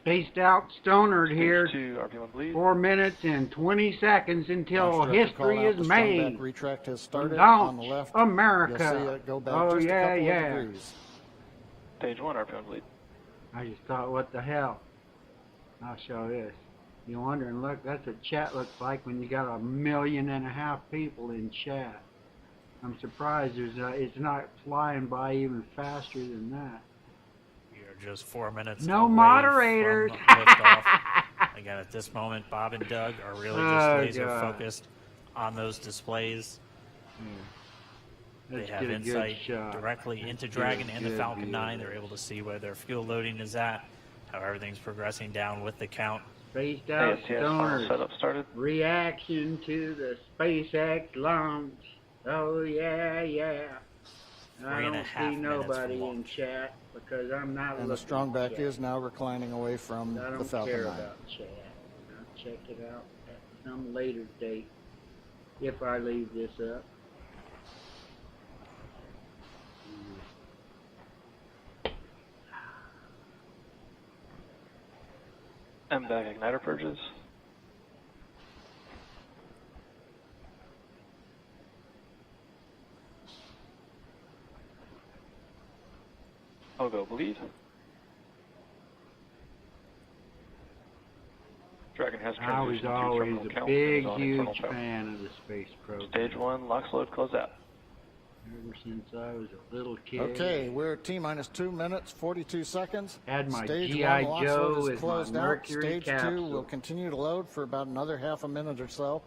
Spaced out Stonerd Stage here. 2, RP1 bleed. 4 minutes and 20 seconds until history is made. Retract has started Launch on the left. America. You'll see it go back Oh, just yeah, a couple yeah. of degrees. Stage 1, RP1 bleed. I just thought, what the hell? I'll show this. You're wondering, look, that's what chat looks like when you got 1.5 million people in chat. I'm surprised it's not flying by even faster than that. We are just 4 minutes No away moderators. from liftoff. Again, at this moment, Bob and Doug are really just laser focused on those displays. They have insight directly into Dragon and the Falcon 9. They're able to see where their fuel loading is at, how everything's progressing down with the count. Spaced out Stonerd. Setup started. Reaction to the SpaceX launch. Oh, yeah, yeah. I don't see nobody in chat because I'm not And the Strongback is now reclining away from the Falcon 9. I don't care about chat. I'll check it out at some later date if I leave this up. MVAC igniter purges. I'll go bleed. Dragon has I was transitioned to always terminal a count big, and is on huge internal power. fan of the space program. Stage 1, LOX load, close out. Ever since I was a little kid. Okay, we're at T-minus 2 minutes, 42 seconds. Had my Stage G.I. 1 LOX Joe load is as my closed out. Mercury Stage 2 capsule. will continue to load for about another half a minute or so.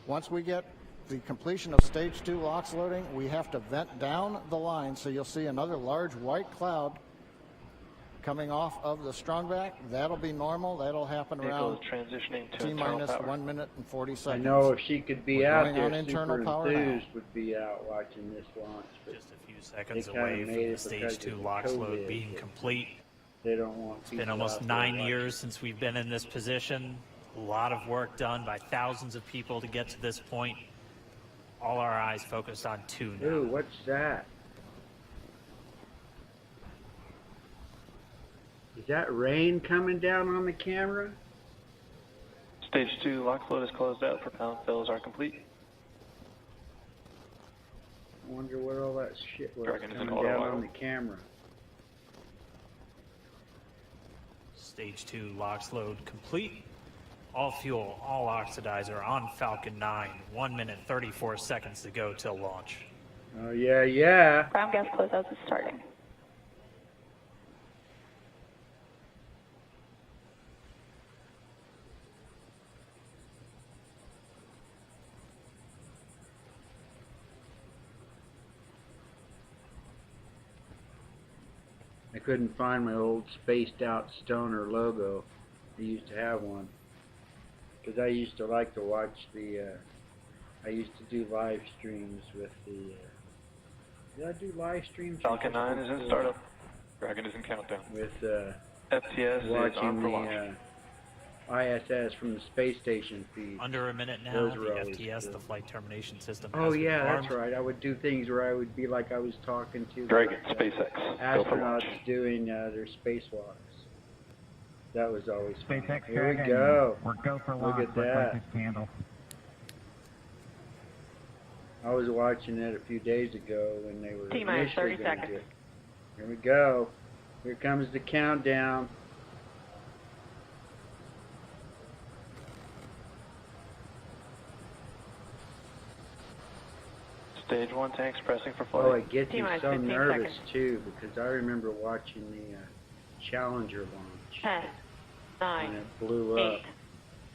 Once we get the completion of Stage 2 LOX loading, we have to vent down the line, so you'll see another large white cloud coming off of the Strongback. That'll be normal. That'll happen around transitioning to T-minus internal power. 1 minute and 40 I seconds. know if she could be We're out going there, on internal Super power now. Enthused would be out watching this launch. But Just a few seconds they kinda away from made the it Stage because 2 of LOX load COVID. being complete. They don't want It's been almost 9 years since we've been in this position. A lot of work done by thousands of people to get to this point. All our eyes focused on 2 now. Ooh, what's that? Is that rain coming down on the camera? Stage 2, LOX load is closed out. Propellant fills are complete. I wonder what all that shit was Dragon is in coming auto down idle. on the camera. Stage 2 LOX load complete. All fuel, all oxidizer on Falcon 9. 1 minute, 34 seconds to go till launch. Oh, yeah, yeah. Ground gas closeouts is starting. I couldn't find my old spaced out Stoner logo. I used to have one. Because I used to like to watch the, I used to do live streams with the, did I do live streams? Falcon 9 is in startup. Dragon is in countdown. With, FTS is on watching for launch. the, ISS from the space station feed. Under a minute now, Those the were always FTS, good. the flight termination system, Oh has been yeah, armed. that's right. I would do things where I would be like I was talking to Dragon, like, SpaceX, go for launch. astronauts doing their spacewalks. That was always fun. SpaceX Here we Dragon, go. we're go for Look launch. at Let's that. light this candle. I was watching it a few days ago when they were T-minus initially 30 gonna seconds. do it. Here we go. Here comes the countdown. Stage 1 tanks pressing for flight. Oh, it gets me T-minus so 15 nervous seconds. too because I remember watching the Challenger launch 10, 9, when it blew 8, up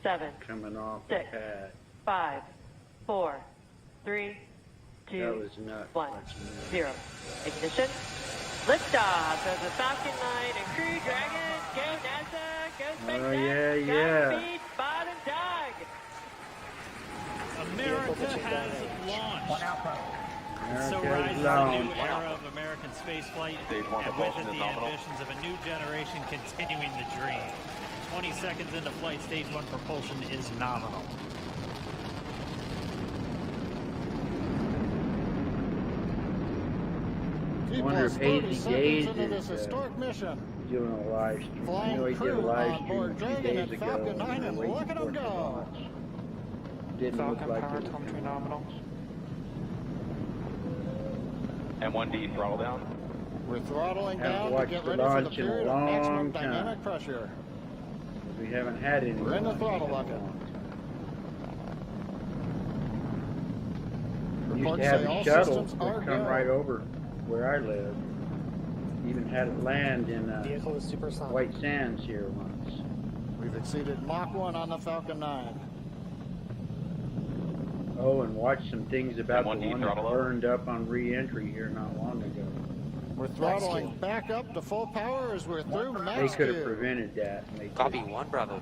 7, coming off 6, the pad. 5, 4, 3, 2, That was nuts. 1, watching that. 0. Ignition. Liftoff of the Falcon 9 and Crew Dragon. Go NASA. Go SpaceX. Oh, yeah, yeah. Godspeed, Bob and Doug. America has launched. So America's rises a launched. new era of American spaceflight, Stage 1 and with propulsion it is the nominal. ambitions of a new generation continuing the dream. 20 seconds into flight, Stage 1 propulsion is nominal. wonder if T-plus 30 Hazy seconds Gaze into this is, historic mission. doing a live stream. I Flying know he did a crew live on stream board a few Dragon days at ago. Falcon 9, and Waiting look at for him it to go. launch. Didn't Falcon look like power it was telemetry gonna- nominal. M1D throttle down. We're throttling Haven't down to watched get the ready for the launch in a period of maximum long time. dynamic pressure. We haven't had any. We're in the throttle bucket. We used Reports to have say a all shuttle systems that are come go. right over where I live. Even had it land in Vehicle is supersonic. White Sands here once. We've exceeded Mach 1 on the Falcon 9. Oh, and watched some things about the M1D one that throttle up. burned up on re-entry here not long ago. We're throttling back up to full power as we're through They max could have Q. prevented that. And they Copy 1 Bravo.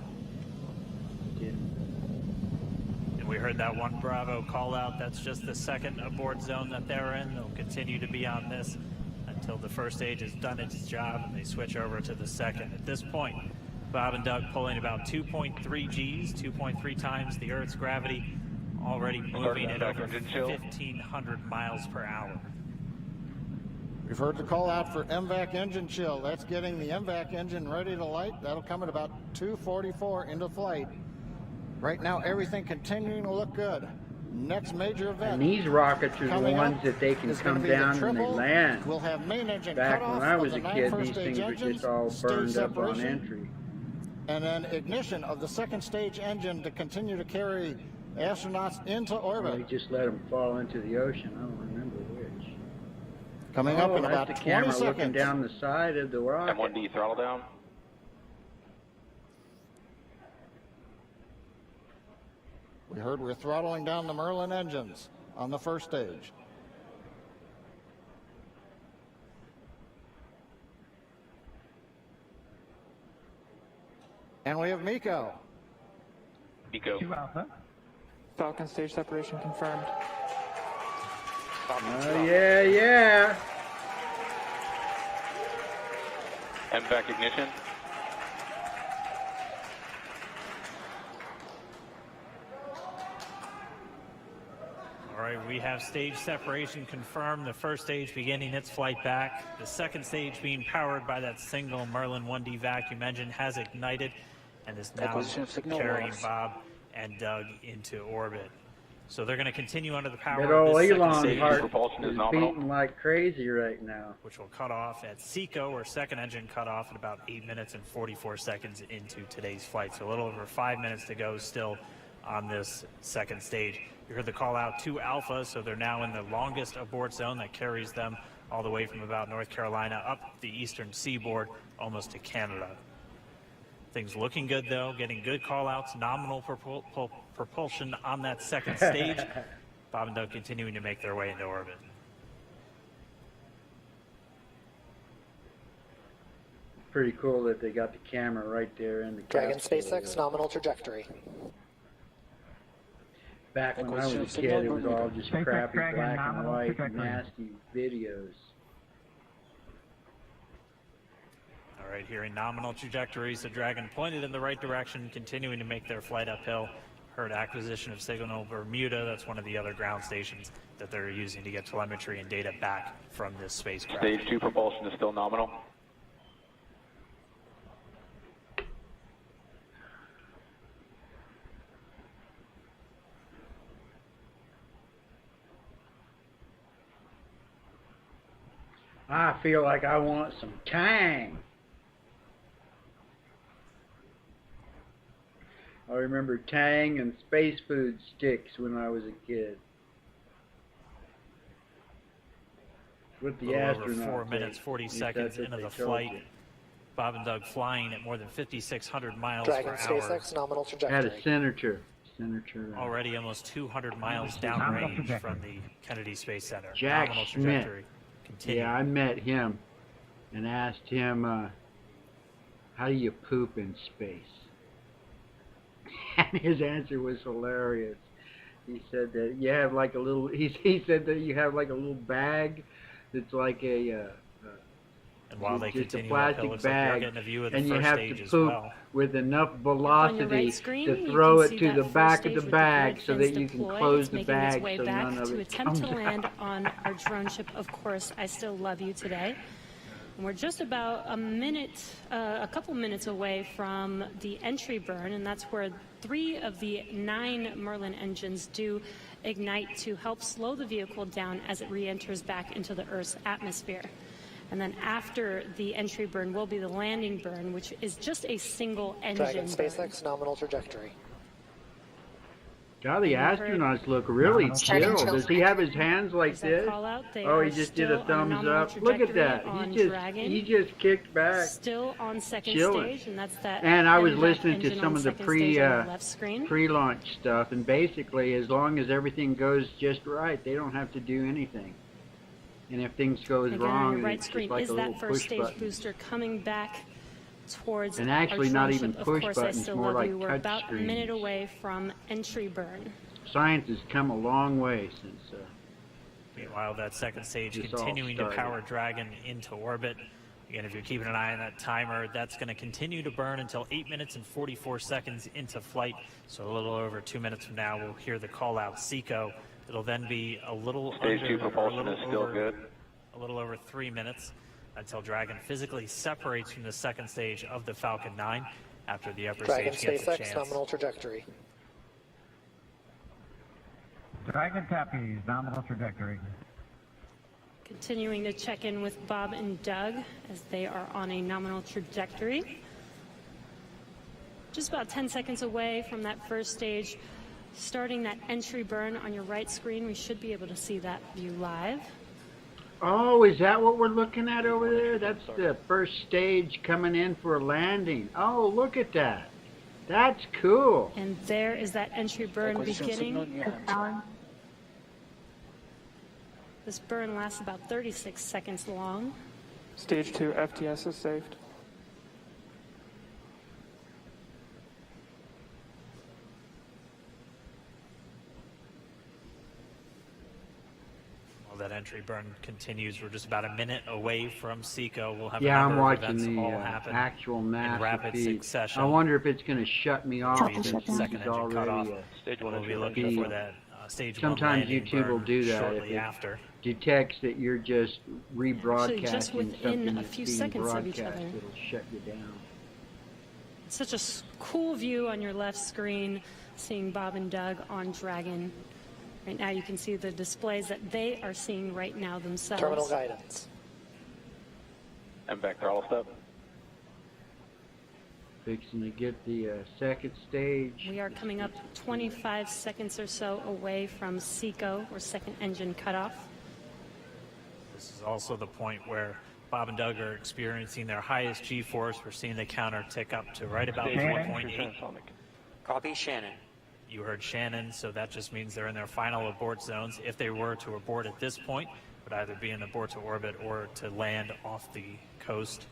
didn't. And we heard that 1 Bravo call out. That's just the second abort zone that they're in. They'll continue to be on this until the first stage has done its job and they switch over to the second. At this point, Bob and Doug pulling about 2.3 Gs, 2.3 times the Earth's gravity, already moving at over 1,500 miles per hour. We've heard the call out for MVAC engine chill. That's getting the MVAC engine ready to light. That'll come at about 2:44 into flight. Right now, everything continuing to look good. Next major event. And these rockets are the coming ones up that they can is gonna come be the down and they triple. land. We'll have main engine Back cutoff when I of was the a 9 kid, first these stage things were engines, just all stage burned up on separation, entry. and then ignition of the second stage engine to continue to carry astronauts into Or they orbit. just let them fall into the ocean. I don't remember which. Coming up in that's about the 20 camera looking seconds. down the side of the rocket. M1D throttle down. We heard we're throttling down the Merlin engines on the first stage. And we have Miko. Eco. Falcon stage separation confirmed. Oh, yeah, yeah. MVAC ignition. All right, we have stage separation confirmed. The first stage beginning its flight back. The second stage being powered by that single Merlin 1D vacuum engine has ignited and is now Acquisition of signal carrying loss. Bob and Doug into orbit. So they're going to continue under the power That of old this second Elon stage, heart propulsion is is nominal. beating like crazy right now. which will cut off at SECO, or second engine cut off at about 8 minutes and 44 seconds into today's flight. So a little over 5 minutes to go still on this second stage. You heard the call out to Alpha, so they're now in the longest abort zone that carries them all the way from about North Carolina up the eastern seaboard almost to Canada. Things looking good though, getting good call outs, nominal propulsion on that second stage. Bob and Doug continuing to make their way into orbit. Pretty cool that they got the camera right there in the Dragon capsule. SpaceX nominal trajectory. Back when I was a kid, it was all just crappy black and white, nasty videos. All right, here in nominal trajectories, the Dragon pointed in the right direction, continuing to make their flight uphill. Heard acquisition of Signal Bermuda. That's one of the other ground stations that they're using to get telemetry and data back from this spacecraft. Stage 2 propulsion is still nominal. I feel like I want some Tang. I remember Tang and space food sticks when I was a kid. With the A little over astronauts. 4 minutes, 40 seconds into the flight. Bob and Doug flying at more than 5,600 miles Dragon per hour. SpaceX nominal Had trajectory. a senator. Already almost 200 miles downrange from the Kennedy Space Center. Jack Nominal Schmidt. trajectory. Continue. Yeah, I met him and asked him, how do you poop in space? And his answer was hilarious. He said that you have like a little, he said that you have like a little bag that's like a, and while they just a continue plastic uphill, looks like bag, we're getting a view of the and you first have stage to as poop well. with enough On your velocity right screen, to you throw can it see to that the first back of stage the with bag grid so fins that you can deployed. close It's the making bag its way so back none of to it attempt comes to land out. on our drone ship, of course, I Still Love You Today. And we're just about a couple minutes away from the entry burn, and that's where 3 of the 9 Merlin engines do ignite to help slow the vehicle down as it re-enters back into the Earth's atmosphere. And then after the entry burn will be the landing burn, which is just a single engine Dragon burn. SpaceX nominal trajectory. God, the astronauts look really chill. Does he have his hands like this? Oh, he just did a thumbs up. Look at that. He just kicked back. Still on second Chilling. stage, and that's that. And I was MVAC listening to engine some on of the second stage on the left screen. pre-launch stuff, and basically, as long as everything goes just right, they don't have to do anything. And if things goes Again, wrong, on your right it's screen just like is a little that first push stage button. booster coming back towards And actually our not drone even ship. push Of course, I buttons, still more love like you. We're touch about a minute screens. away from entry burn. Science has come a long way since. Meanwhile, that second stage This all continuing to started. power Dragon into orbit. Again, if you're keeping an eye on that timer, that's going to continue to burn until 8 minutes and 44 seconds into flight. So a little over 2 minutes from now, we'll hear the call out SECO. It'll then be a little Stage under, 2 propulsion is still good. a little over 3 minutes until Dragon physically separates from the second stage of the Falcon 9 after the upper Dragon stage gets a SpaceX chance. nominal trajectory. Dragon copies, nominal trajectory. Continuing to check in with Bob and Doug as they are on a nominal trajectory. Just about 10 seconds away from that first stage. Starting that entry burn on your right screen, we should be able to see that view live. Oh, is that what we're looking at over there? That's the first stage coming in for a landing. Oh, look at that. That's cool. And there is that entry burn beginning. This burn lasts about 36 seconds long. Stage 2 FTS is saved. While that entry burn continues, we're just about a minute away from SECO. We'll have Yeah, a I'm number of watching events the all happen actual in master rapid feed. succession. I wonder if it's going to shut me off. Between since the this second is engine cut off. already Stage 1 We'll be entry looking burn. for that stage 1 Sometimes landing YouTube will burn do that shortly if it after. detects that you're just rebroadcasting just within something a that's few being seconds of each broadcast. other. It'll shut you down. Such a cool view on your left screen, seeing Bob and Doug on Dragon. Right now you can see the displays that they are seeing right now themselves. Terminal guidance. MVAC throttle step. Fixing to get the second stage. We are coming up 25 seconds or so away from SECO, or second engine cutoff. This is also the point where Bob and Doug are experiencing their highest G-force. We're seeing the counter tick up to right about Stage 1 entry 1.8. transonic. Copy Shannon. You heard Shannon, so that just means they're in their final abort zones. If they were to abort at this point, would either be an abort to orbit or to land off the coast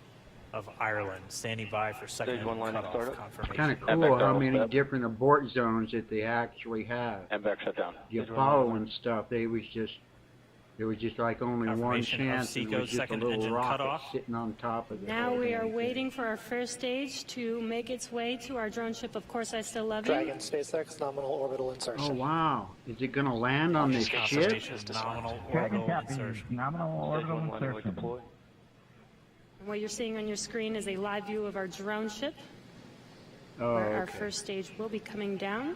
of Ireland. Standing by for second Stage 1 landing cutoff startup. confirmation. Kind of MVAC cool how throttle many step. different abort zones that they actually have. MVAC shutdown. The Stage 1 Apollo landing. and stuff, there was just like only one Confirmation of chance. It SECO's was just a second little engine rocket cutoff. sitting on top of it. Now we are waiting for our first stage to make its way to our drone ship. Of course, I still love you. Dragon SpaceX nominal orbital insertion. Oh wow! Is it going to land on this ship? Confirmation of nominal Dragon orbital copies, insertion. nominal Stage 1 orbital landing leg insertion. deploy. And what you're seeing on your screen is a live view of our drone ship, Oh, where our okay. first stage will be coming down.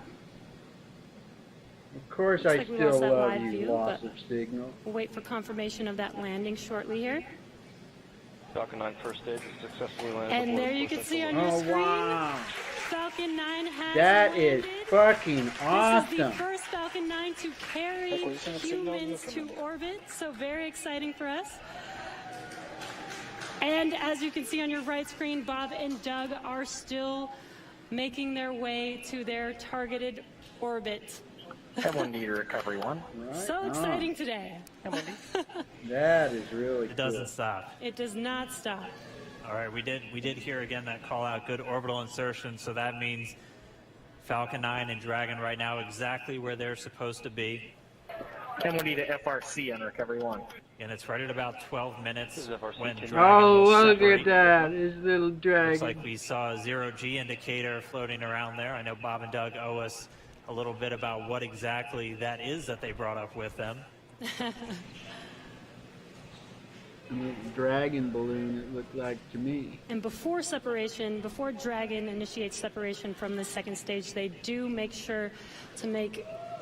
Of course, Looks I like we still lost that love live you. view, Loss but- of signal. We'll wait for confirmation of that landing shortly here. Falcon 9 first stage is successfully landed. And before there the you can first see on engine your Oh screen, wow! Falcon 9 has That landed. is fucking This is the awesome. first Falcon 9 to carry Acquisition of signal humans to movement. orbit, so very exciting for us. And as you can see on your right screen, Bob and Doug are still making their way to their targeted orbit. M1D to recovery 1. Right So on. exciting today. That is really It cool. doesn't stop. It does not stop. All right, we did hear again that call out, good orbital insertion, so that means Falcon 9 and Dragon right now exactly where they're supposed to be. M1D to FRC on recovery 1. And it's right at about 12 minutes This is FRC when 10. Dragon Oh, will look separate. at that! His little Looks dragon. like we saw a 0G indicator floating around there. I know Bob and Doug owe us a little bit about what exactly that is that they brought up with them. Dragon balloon, it looked like to me. And before separation, before Dragon initiates separation from the second stage, they do make sure to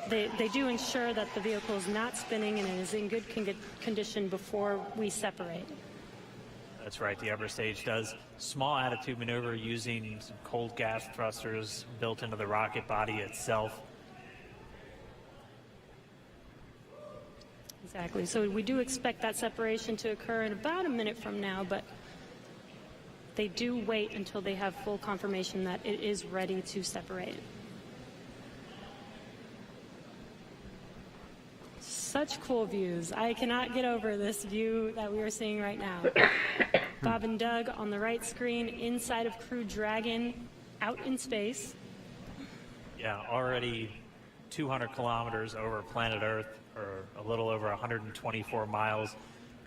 they do ensure that the vehicle is not spinning and it is in good condition before we separate. That's right. The upper stage does small attitude maneuver using some cold gas thrusters built into the rocket body itself. Exactly. So we do expect that separation to occur in about a minute from now, but they do wait until they have full confirmation that it is ready to separate. Such cool views. I cannot get over this view that we are seeing right now. Bob and Doug on the right screen, inside of Crew Dragon, out in space. Yeah, already 200 kilometers over planet Earth, or a little over 124 miles,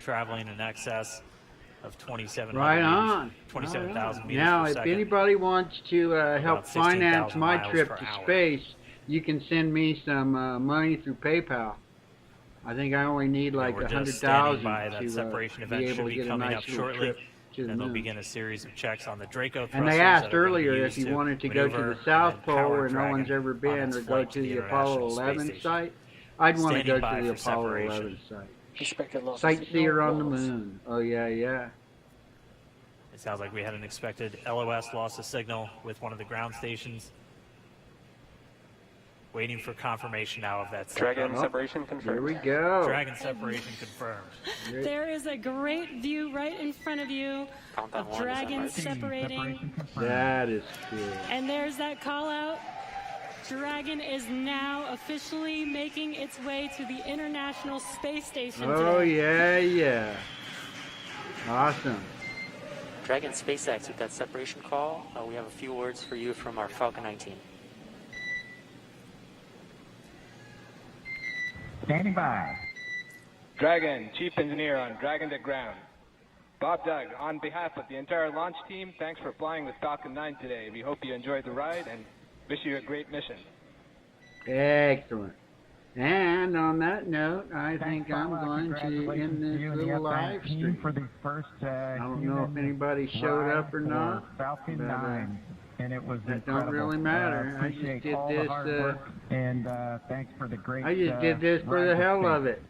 traveling in excess of 27,000 Right on. 27,000 meters Now, per if second. anybody wants to help About finance 16,000 my miles trip per to hour. space, you can send me some money through PayPal. I think I only need like We're just standing 100,000 by. That to separation be event able should to be get a coming nice up little shortly. trip to the And they'll moon. begin a series of checks on the Draco thrusters. And they asked that are gonna be earlier used if you wanted to go to maneuver the South and Pole power where no Dragon one's ever on been, its or go flight to the International Apollo Space 11 Station. site. I'd want to Standing go by to the for Apollo separation. 11 site. Expected loss of Sightseer on the signal. moon. Oh, yeah, yeah. It sounds like we had an expected LOS loss of signal with one of the ground stations. Waiting for confirmation now of that Dragon Oh, separation Here confirmed. we go. Dragon separation confirmed. There is a great view right in front of you Countdown of one is Dragon on. separating. That is cool. And there's that call out. Dragon is now officially making its way to the International Space Station Oh, today. yeah, yeah. Awesome. Dragon SpaceX, with that separation call, we have a few words for you from our Falcon 9 team. Standing by. Dragon, Chief Engineer on Dragon to Ground. Bob Doug, on behalf of the entire launch team, thanks for flying with Falcon 9 today. We hope you enjoyed the ride and wish you a great mission. Excellent. And on that note, I think Thanks, I'm Paula. going to Congratulations end to this you and the little F9 live team stream. for the first I don't know if human anybody showed ride up or for not. Falcon but, 9, and it was that incredible. don't really matter. I just Appreciate did all this, the hard work, and thanks for the great. I just did this for ride the to hell space. of it.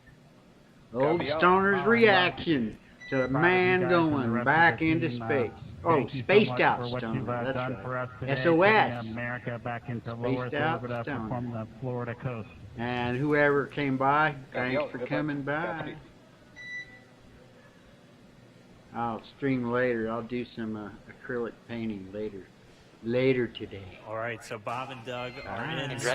Old Copy all. Stoner's Oh, I reaction to the Proud of you man guys and the going rest of back the into team. space. Thank Oh, you so spaced much out for what Stoner. you've That's done right. for us today, SOS. putting America back into low Spaced Earth out orbit Stoner. from the Florida coast. And whoever came by, Copy thanks all. for Good luck. coming by. Godspeed. I'll stream later. I'll do some acrylic painting later today. All right, so Bob and Doug are All right. in